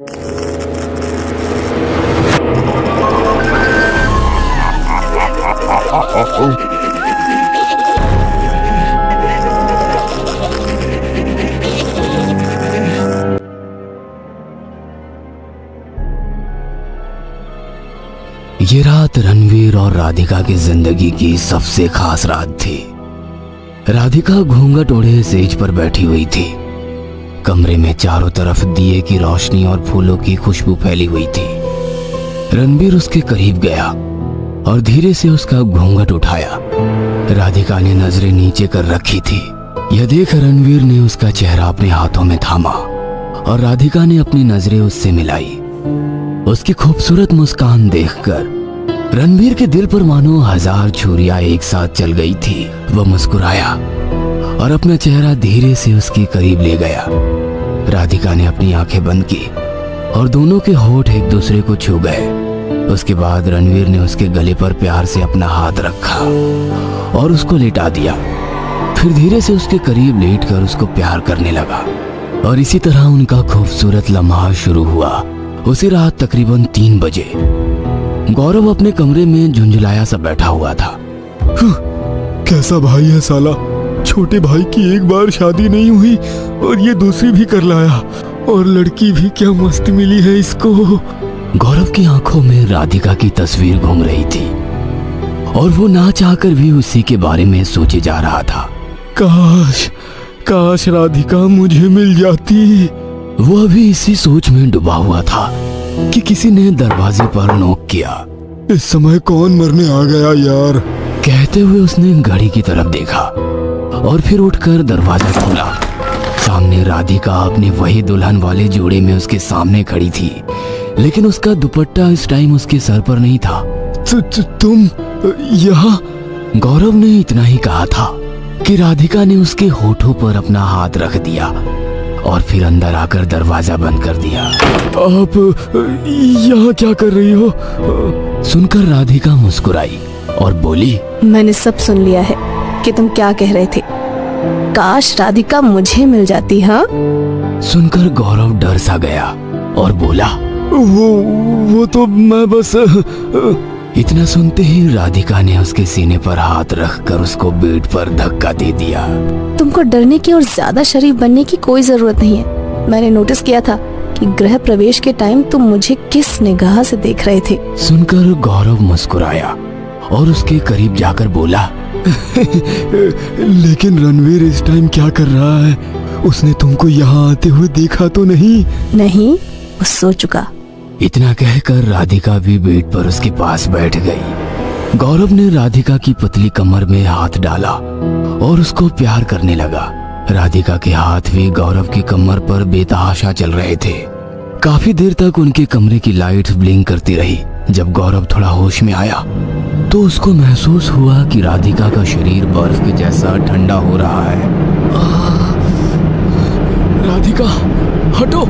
ये रात रणवीर और राधिका की जिंदगी की सबसे खास रात थी। राधिका घूंघट ओढ़े सेज पर बैठी हुई थी। कमरे में चारों तरफ दिए की रोशनी और फूलों की खुशबू फैली हुई थी। रणवीर उसके करीब गया और धीरे से उसका घूंघट उठाया। राधिका ने नजरें नीचे कर रखी थी। यह देख रणवीर ने उसका चेहरा अपने हाथों में थामा और राधिका ने अपनी नजरें उससे मिलाई। उसकी खूबसूरत मुस्कान देखकर रणवीर के दिल पर मानो 1000 छुरियां एक साथ चल गई थी। वह मुस्कुराया और अपना चेहरा धीरे से उसके करीब ले गया। राधिका ने अपनी आंखें बंद की और दोनों के होठ एक दूसरे को छू गए। उसके बाद रणवीर ने उसके गले पर प्यार से अपना हाथ रखा और उसको लेटा दिया। फिर धीरे से उसके करीब लेटकर उसको प्यार करने लगा और इसी तरह उनका खूबसूरत लम्हा शुरू हुआ। उसी रात तकरीबन 3 बजे गौरव अपने कमरे में झुंझलाया सा बैठा हुआ था। कैसा भाई है साला, छोटे भाई की एक बार शादी नहीं हुई और ये दूसरी भी कर लाया, और लड़की भी क्या मस्त मिली है इसको। गौरव की आंखों में राधिका की तस्वीर घूम रही थी और वो ना चाहकर भी उसी के बारे में सोचे जा रहा था। काश काश राधिका मुझे मिल जाती। वो अभी इसी सोच में डूबा हुआ था कि किसी ने दरवाजे पर नॉक किया। इस समय कौन मरने आ गया यार। कहते हुए उसने घड़ी की तरफ देखा और फिर उठकर दरवाजा खोला। सामने राधिका अपने वही दुल्हन वाले जोड़े में उसके सामने खड़ी थी, लेकिन उसका दुपट्टा इस टाइम उसके सर पर नहीं था। तुम यहाँ? गौरव ने इतना ही कहा था कि राधिका ने उसके होठों पर अपना हाथ रख दिया और फिर अंदर आकर दरवाजा बंद कर दिया। आप यहाँ क्या कर रही हो? सुनकर राधिका मुस्कुराई और बोली, मैंने सब सुन लिया है कि तुम क्या कह रहे थे। काश राधिका मुझे मिल जाती। हाँ? सुनकर गौरव डर सा गया और बोला, वो तो मैं बस। इतना सुनते ही राधिका ने उसके सीने पर हाथ रखकर उसको बेड पर धक्का दे दिया। तुमको डरने की और ज्यादा शरीफ बनने की कोई जरूरत नहीं है। मैंने नोटिस किया था कि गृह प्रवेश के टाइम तुम मुझे किस निगाह से देख रहे थे। सुनकर गौरव मुस्कुराया और उसके करीब जाकर बोला, लेकिन रणवीर इस टाइम क्या कर रहा है? उसने तुमको यहाँ आते हुए देखा तो नहीं? नहीं, वो सो चुका। इतना कहकर राधिका भी बेड पर उसके पास बैठ गई। गौरव ने राधिका की पतली कमर में हाथ डाला और उसको प्यार करने लगा। राधिका के हाथ भी गौरव की कमर पर बेतहाशा चल रहे थे। काफी देर तक उनके कमरे की लाइट्स ब्लिंक करती रही। जब गौरव थोड़ा होश में आया तो उसको महसूस हुआ कि राधिका का शरीर बर्फ के जैसा ठंडा हो रहा है। राधिका हटो।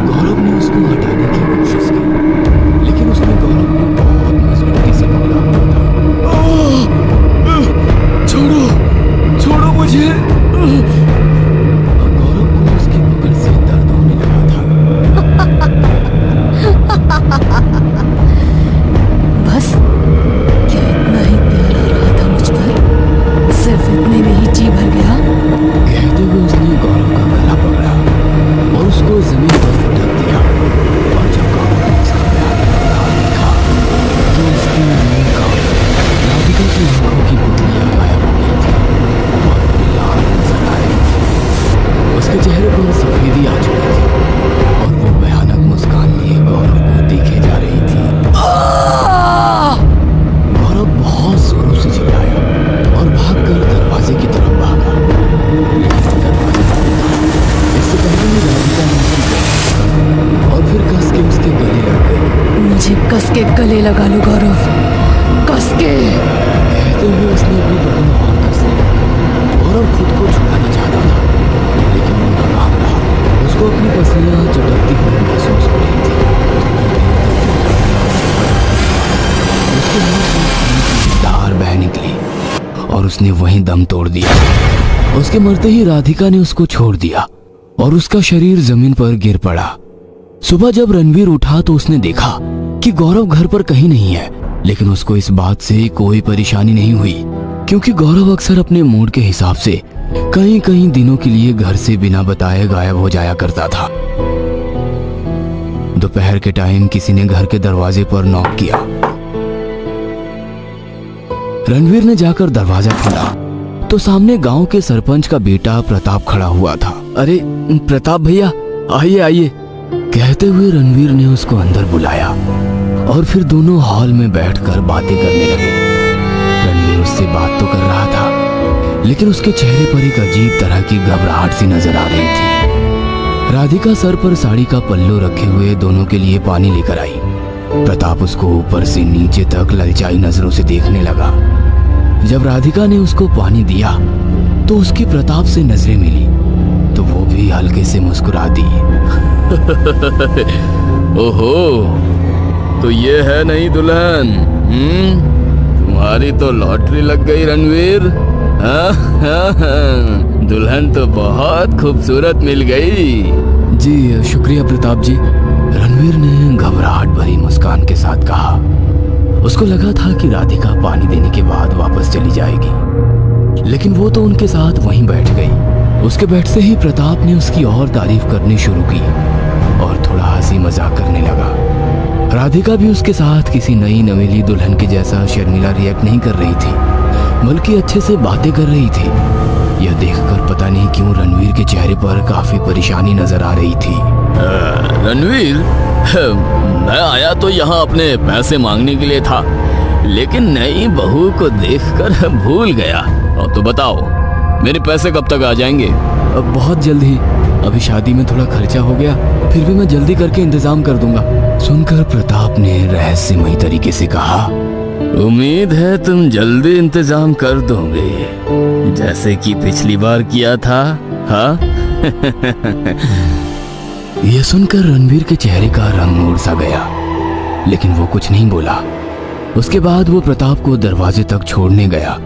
गौरव ने उसको हटाने की कोशिश की, लेकिन उसने गौरव को बहुत मजबूती से पकड़ा हुआ था। छोड़ो छोड़ो मुझे। गौरव को उसकी पकड़ से दर्द होने लगा था। बस क्या इतना ही प्यार आ रहा था मुझ पर? सिर्फ इतने में ही जी भर गया। कहते हुए उसने गौरव का गला पकड़ा और उसको जमीन पर पटक दिया। और जब गौरव ने उसका प्यार का देखा तो उसकी नींद का राधिका की आंखों की पुतलियां गायब हो गई थी और वो लाल नजर आ रही थी। उसके चेहरे पर सफेदी आ चुकी थी और वो भयानक मुस्कान लिए गौरव को देखे जा रही थी। गौरव बहुत जोरों से चिल्लाया और भागकर दरवाजे की तरफ भागा, लेकिन दरवाजा बंद था। इससे पहले ही राधिका ने उसकी गर्दन और फिर कस के उसके गले लग गई। मुझे कस के गले लगा लो गौरव, कस के। कहते हुए उसने अपनी बदन और कस ली। गौरव खुद को छुड़ाना चाहता था, लेकिन वो नाकाम रहा। उसको अपनी पसलियां चटकती हुई महसूस हो रही थी। उसके मुंह से खून की धार बह निकली और उसने वहीं दम तोड़ दिया। उसके मरते ही राधिका ने उसको छोड़ दिया और उसका शरीर जमीन पर गिर पड़ा। सुबह जब रणवीर उठा तो उसने देखा कि गौरव घर पर कहीं नहीं है, लेकिन उसको इस बात से कोई परेशानी नहीं हुई, क्योंकि गौरव अक्सर अपने मूड के हिसाब से कई कई दिनों के लिए घर से बिना बताए गायब हो जाया करता था। दोपहर के टाइम किसी ने घर के दरवाजे पर नॉक किया। रणवीर ने जाकर दरवाजा खोला तो सामने गांव के सरपंच का बेटा प्रताप खड़ा हुआ था। अरे प्रताप भैया, आइए आइए, कहते हुए रणवीर ने उसको अंदर बुलाया और फिर दोनों हॉल में बैठकर बातें करने लगे। रणवीर उससे बात तो कर रहा था, लेकिन उसके चेहरे पर एक अजीब तरह की घबराहट सी नजर आ रही थी। राधिका सर पर साड़ी का पल्लू रखे हुए दोनों के लिए पानी लेकर आई। प्रताप उसको ऊपर से नीचे तक ललचाई नजरों से देखने लगा। जब राधिका ने उसको पानी दिया तो उसकी प्रताप से नजरें मिली तो वो भी हल्के से मुस्कुरा दी। ओहो, तो ये है नहीं दुल्हन? तुम्हारी तो लॉटरी लग गई रणवीर। दुल्हन तो बहुत खूबसूरत मिल गई। जी शुक्रिया प्रताप जी, रणवीर ने घबराहट भरी मुस्कान के साथ कहा। उसको लगा था कि राधिका पानी देने के बाद वापस चली जाएगी, लेकिन वो तो उनके साथ वहीं बैठ गई। उसके बैठते ही प्रताप ने उसकी और तारीफ करनी शुरू की और थोड़ा हंसी मजाक करने लगा। राधिका भी उसके साथ किसी नई नवेली दुल्हन के जैसा शर्मिला रिएक्ट नहीं कर रही थी, बल्कि अच्छे से बातें कर रही थी। यह देखकर पता नहीं क्यों रणवीर के चेहरे पर काफी परेशानी नजर आ रही थी। रणवीर, मैं आया तो यहाँ अपने पैसे मांगने के लिए था, लेकिन नई बहू को देखकर भूल गया। तो बताओ, मेरे पैसे कब तक आ जाएंगे? बहुत जल्द ही, अभी शादी में थोड़ा खर्चा हो गया, फिर भी मैं जल्दी करके इंतजाम कर दूंगा। सुनकर प्रताप ने रहस्यमयी तरीके से कहा, उम्मीद है तुम जल्दी इंतजाम कर दोगे, जैसे कि पिछली बार किया था। हाँ? यह सुनकर रणवीर के चेहरे का रंग उड़ सा गया, लेकिन वो कुछ नहीं बोला। उसके बाद वो प्रताप को दरवाजे तक छोड़ने गया।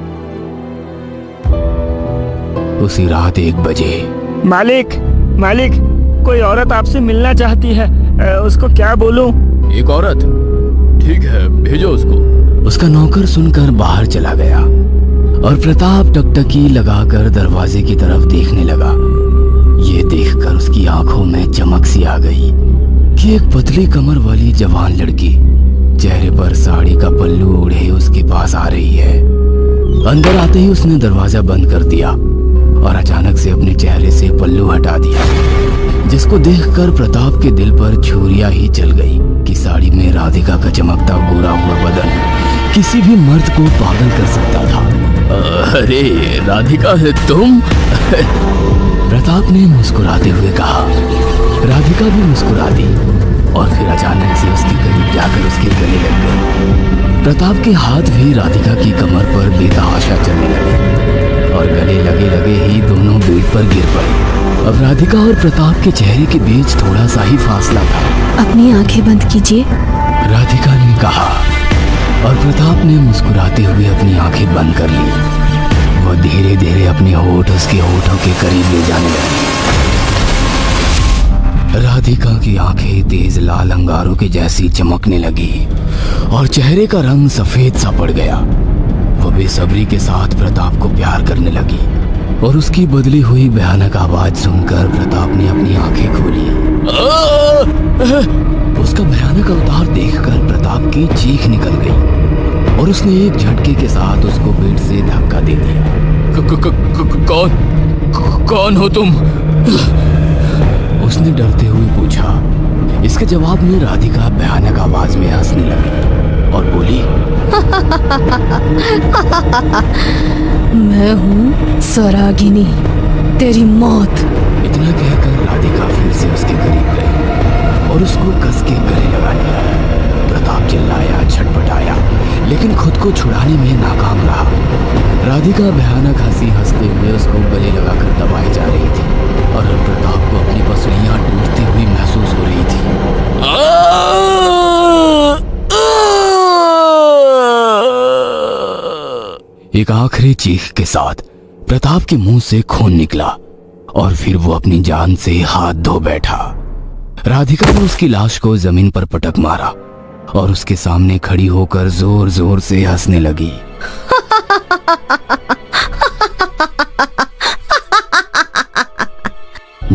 उसी रात 1 बजे। मालिक, मालिक, कोई औरत आपसे मिलना चाहती है, उसको क्या बोलूं? एक औरत? ठीक है, भेजो उसको। उसका नौकर सुनकर बाहर चला गया और प्रताप टकटकी लगाकर दरवाजे की तरफ देखने लगा। ये देखकर उसकी आंखों में चमक सी आ गई कि एक पतली कमर वाली जवान लड़की चेहरे पर साड़ी का पल्लू ओढ़े उसके पास आ रही है। अंदर आते ही उसने दरवाजा बंद कर दिया और अचानक से अपने चेहरे से पल्लू हटा दिया, जिसको देखकर प्रताप के दिल पर छुरियां ही चल गई कि साड़ी में राधिका का चमकता गोरा हुआ बदन किसी भी मर्द को पागल कर सकता था। अरे राधिका, तुम? प्रताप ने मुस्कुराते हुए कहा। राधिका भी मुस्कुरा दी और फिर अचानक से उसके करीब जाकर उसके गले लग गई। प्रताप के हाथ भी राधिका की कमर पर बेतहाशा चलने लगे और गले लगे लगे ही दोनों बेड पर गिर पड़े। अब राधिका और प्रताप के चेहरे के बीच थोड़ा सा ही फासला था। अपनी आंखें बंद कीजिए, राधिका ने कहा और प्रताप ने मुस्कुराते हुए अपनी आंखें बंद कर ली। वो धीरे धीरे अपने होठ उसके होठों के करीब ले जाने लगी। राधिका की आंखें तेज लाल अंगारों के जैसी चमकने लगी और चेहरे का रंग सफेद सा पड़ गया। वो बेसब्री के साथ प्रताप को प्यार करने लगी और उसकी बदली हुई भयानक आवाज सुनकर प्रताप ने अपनी आंखें खोली। उसका भयानक अवतार देखकर प्रताप की चीख निकल गई और उसने एक झटके के साथ उसको बेड से धक्का दे दिया। कौन हो तुम? उसने डरते हुए पूछा। इसके जवाब में राधिका भयानक आवाज में हंसने लगी और बोली, मैं हूँ स्वरागिनी, तेरी मौत। इतना कहकर राधिका फिर से उसके करीब गई और उसको कस के गले लगा लिया। प्रताप चिल्लाया, छटपटाया, लेकिन खुद को छुड़ाने में नाकाम रहा। राधिका भयानक हंसी हंसते हुए उसको गले लगाकर दबाई जा रही थी और प्रताप को अपनी पसलियां टूटती हुई महसूस हो रही थी। एक आखिरी चीख के साथ प्रताप के मुंह से खून निकला और फिर वो अपनी जान से हाथ धो बैठा। राधिका ने उसकी लाश को जमीन पर पटक मारा और उसके सामने खड़ी होकर जोर जोर से हंसने लगी।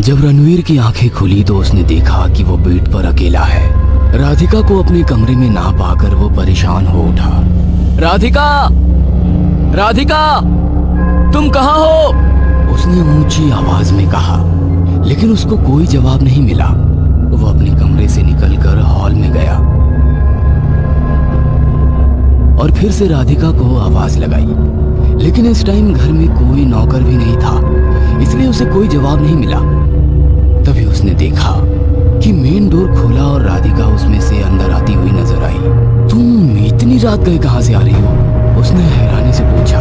जब रणवीर की आंखें खुली तो उसने देखा कि वो बेड पर अकेला है। राधिका को अपने कमरे में ना पाकर वो परेशान हो उठा। राधिका, राधिका, तुम कहाँ हो? उसने ऊंची आवाज में कहा, लेकिन उसको कोई जवाब नहीं मिला। वो अपने कमरे से निकलकर हॉल में गया और फिर से राधिका को आवाज लगाई, लेकिन इस टाइम घर में कोई नौकर भी नहीं था, इसलिए उसे कोई जवाब नहीं मिला। तभी उसने देखा कि मेन डोर खोला और राधिका उसमें से अंदर आती हुई नजर आई। तुम इतनी रात गए कहां से आ रही हो? उसने हैरानी से पूछा।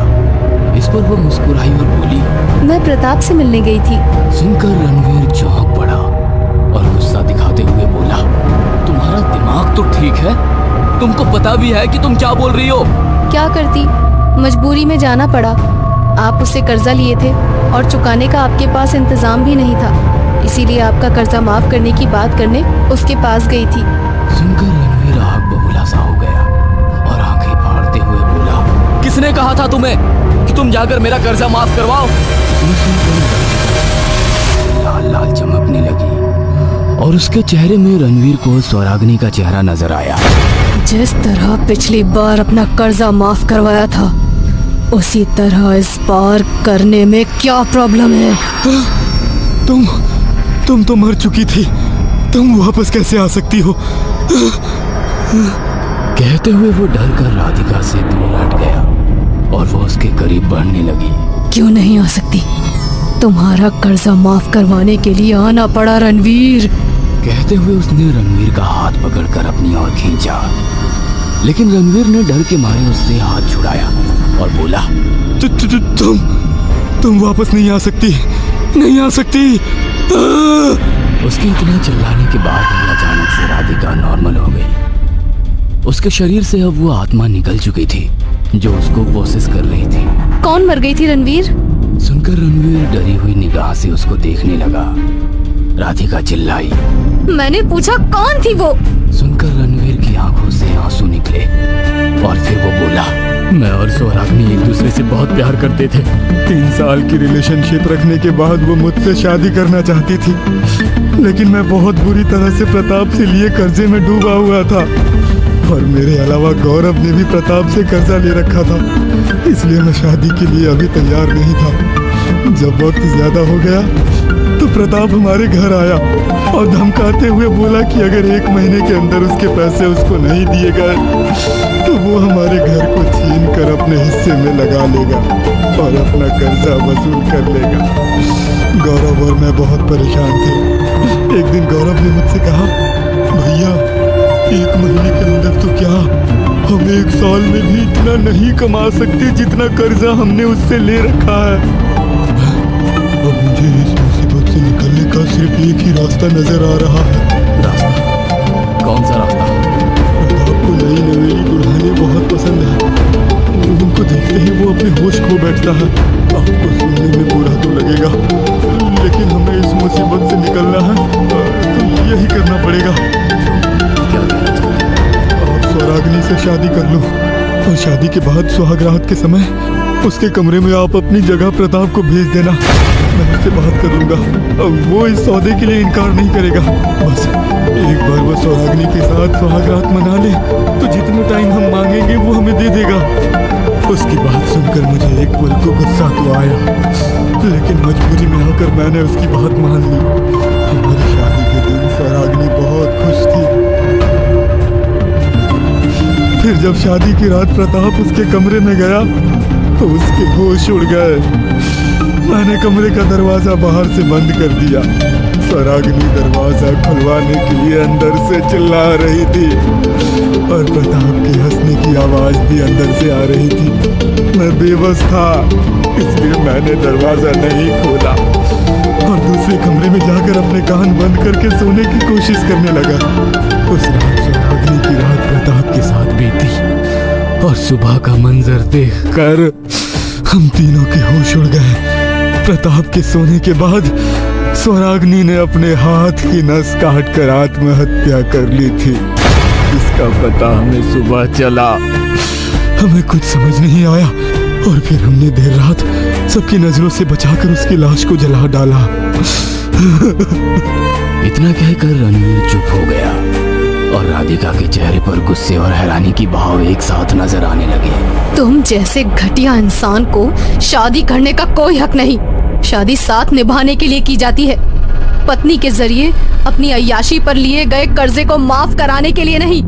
इस पर वो मुस्कुराई और बोली, मैं प्रताप से मिलने गई थी। सुनकर रणवीर चौंक पड़ा और गुस्सा दिखाते हुए बोला, तुम्हारा दिमाग तो ठीक है? तुमको पता भी है कि तुम क्या बोल रही हो? क्या करती, मजबूरी में जाना पड़ा। आप उससे कर्जा लिए थे और चुकाने का आपके पास इंतजाम भी नहीं था, इसीलिए आपका कर्जा माफ करने की बात करने उसके पास गई थी। सुनकर रणवीर आग बबूला सा हो गया और आंखें फाड़ते हुए बोला, किसने कहा था तुम्हें कि तुम जाकर मेरा कर्जा माफ करवाओ? लाल लाल चमकने लगी और उसके चेहरे में रणवीर को स्वराग्नि का चेहरा नजर आया। जिस तरह पिछली बार अपना कर्जा माफ करवाया था, उसी तरह इस बार करने में क्या प्रॉब्लम है? तुम तो मर चुकी थी, तुम वापस कैसे आ सकती हो? कहते हुए वो डर कर राधिका से दूर हट गया और वो उसके करीब बढ़ने लगी। क्यों नहीं आ सकती? तुम्हारा कर्जा माफ करवाने के लिए आना पड़ा रणवीर। कहते हुए उसने रणवीर का हाथ पकड़कर अपनी ओर खींचा, लेकिन रणवीर ने डर के मारे उससे हाथ छुड़ाया और बोला, तुम वापस नहीं आ सकती, नहीं आ सकती। उसके इतना चिल्लाने के बाद भी अचानक से राधिका नॉर्मल हो गई। उसके शरीर से अब वो आत्मा निकल चुकी थी जो उसको प्रोसेस कर रही थी। कौन मर गई थी रणवीर? सुनकर रणवीर डरी हुई निगाह से उसको देखने लगा। राधिका चिल्लाई, मैंने पूछा कौन थी वो? सुनकर रणवीर की आंखों से आंसू निकले और फिर वो बोला, मैं और स्वराग्नि एक दूसरे से बहुत प्यार करते थे। 3 साल की रिलेशनशिप रखने के बाद वो मुझसे शादी करना चाहती थी, लेकिन मैं बहुत बुरी तरह से प्रताप से लिए कर्जे में डूबा हुआ था और मेरे अलावा गौरव ने भी प्रताप से कर्जा ले रखा था, इसलिए मैं शादी के लिए अभी तैयार नहीं था। जब वक्त ज्यादा हो गया तो प्रताप हमारे घर आया और धमकाते हुए बोला कि अगर 1 महीने के अंदर उसके पैसे उसको नहीं दिए गए तो वो हमारे घर को छीन कर अपने हिस्से में लगा लेगा और अपना कर्जा वसूल कर लेगा। गौरव और मैं बहुत परेशान थे। एक दिन गौरव ने मुझसे कहा, भैया 1 महीने के अंदर तो क्या, हम 1 साल में भी इतना नहीं कमा सकते जितना कर्जा हमने उससे ले रखा है। और मुझे इस मुसीबत से निकलने का सिर्फ एक ही रास्ता नजर आ रहा है। रास्ता? कौन सा रास्ता? आपको नई नवेली दुल्हनें बहुत पसंद है। उनको देखते ही वो अपने होश खो बैठता है। आपको सुनने में बुरा तो लगेगा, लेकिन हमें इस मुसीबत से निकलना है तो यही करना पड़ेगा। आप स्वराग्नि से शादी कर लो और शादी के बाद सुहागरात के समय उसके कमरे में आप अपनी जगह प्रताप को भेज देना। मैं उससे बात कर लूंगा, वो इस सौदे के लिए इनकार नहीं करेगा। बस एक बार वो स्वराग्नि के साथ सुहागरात मना ले तो जितना टाइम हम मांगेंगे वो हमें दे देगा। उसकी बात सुनकर मुझे एक पल को गुस्सा तो आया, लेकिन मजबूरी में आकर मैंने उसकी बात मान ली। हमारी शादी के दिन स्वराग्नि बहुत खुश थी। फिर जब शादी की रात प्रताप उसके कमरे में गया तो उसके होश उड़ गए। मैंने कमरे का दरवाजा बाहर से बंद कर दिया। स्वराग्नि दरवाजा खुलवाने के लिए अंदर से चिल्ला रही थी और प्रताप के हंसने की आवाज भी अंदर से आ रही थी। मैं बेबस था, इसलिए मैंने दरवाजा नहीं खोला और दूसरे कमरे में जाकर अपने कान बंद करके सोने की कोशिश करने लगा। उस रात स्वराग्नि की रात प्रताप के साथ बीती और सुबह का मंजर देखकर हम तीनों के होश उड़ गए। प्रताप के सोने के बाद स्वराग्नि ने अपने हाथ की नस काट कर आत्महत्या कर ली थी। इसका पता हमें सुबह चला। हमें कुछ समझ नहीं आया और फिर हमने देर रात सबकी नजरों से बचाकर उसकी लाश को जला डाला। इतना कहकर रणवीर चुप हो गया और राधिका के चेहरे पर गुस्से और हैरानी की भाव एक साथ नजर आने लगे। तुम जैसे घटिया इंसान को शादी करने का कोई हक नहीं। शादी साथ निभाने के लिए की जाती है, पत्नी के जरिए अपनी अय्याशी पर लिए गए कर्जे को माफ कराने के लिए नहीं।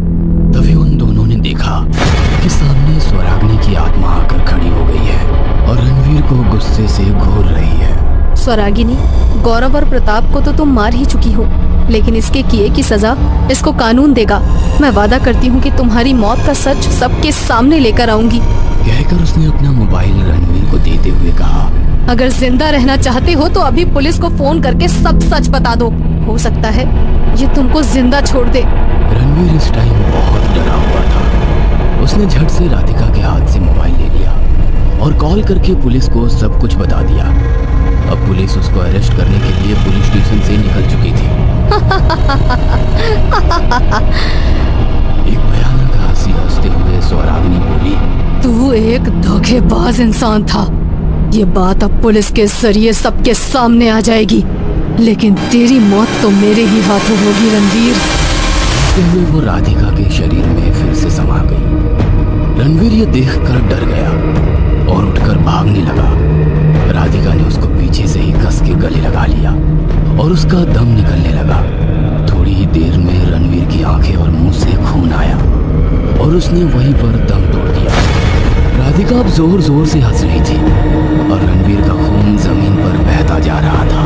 तभी उन दोनों ने देखा कि सामने स्वराग्नि की आत्मा आकर खड़ी हो गई है और रणवीर को गुस्से से घूर रही है। स्वरागिनी, गौरव और प्रताप को तो तुम मार ही चुकी हो, लेकिन इसके किए की सजा इसको कानून देगा। मैं वादा करती हूँ कि तुम्हारी मौत का सच सबके सामने लेकर आऊंगी। कहकर उसने अपना मोबाइल रणवीर को देते हुए कहा, अगर जिंदा रहना चाहते हो तो अभी पुलिस को फोन करके सब सच बता दो। हो सकता है ये तुमको जिंदा छोड़ दे। रणवीर इस टाइम बहुत डरा हुआ था। उसने झट से राधिका के हाथ से मोबाइल ले लिया और कॉल करके पुलिस को सब कुछ बता दिया। अब पुलिस उसको अरेस्ट करने के लिए पुलिस स्टेशन से निकल चुकी थी। एक भयानक हंसी हंसते हुए स्वराग्नि बोली, तू एक धोखेबाज इंसान था। ये बात अब पुलिस के जरिए सबके सामने आ जाएगी, लेकिन तेरी मौत तो मेरे ही हाथों होगी रणवीर। कहते हुए वो राधिका के शरीर में फिर से समा गई। रणवीर ये देखकर डर गया और उठकर भागने लगा। राधिका ने उसको पीछे से ही कस के गले लगा लिया और उसका दम निकलने लगा। थोड़ी ही देर में रणवीर की आंखें और मुंह से खून आया और उसने वहीं पर दम तोड़ दिया। राधिका अब जोर जोर से हंस रही थी और रणवीर का खून जमीन पर बहता जा रहा था।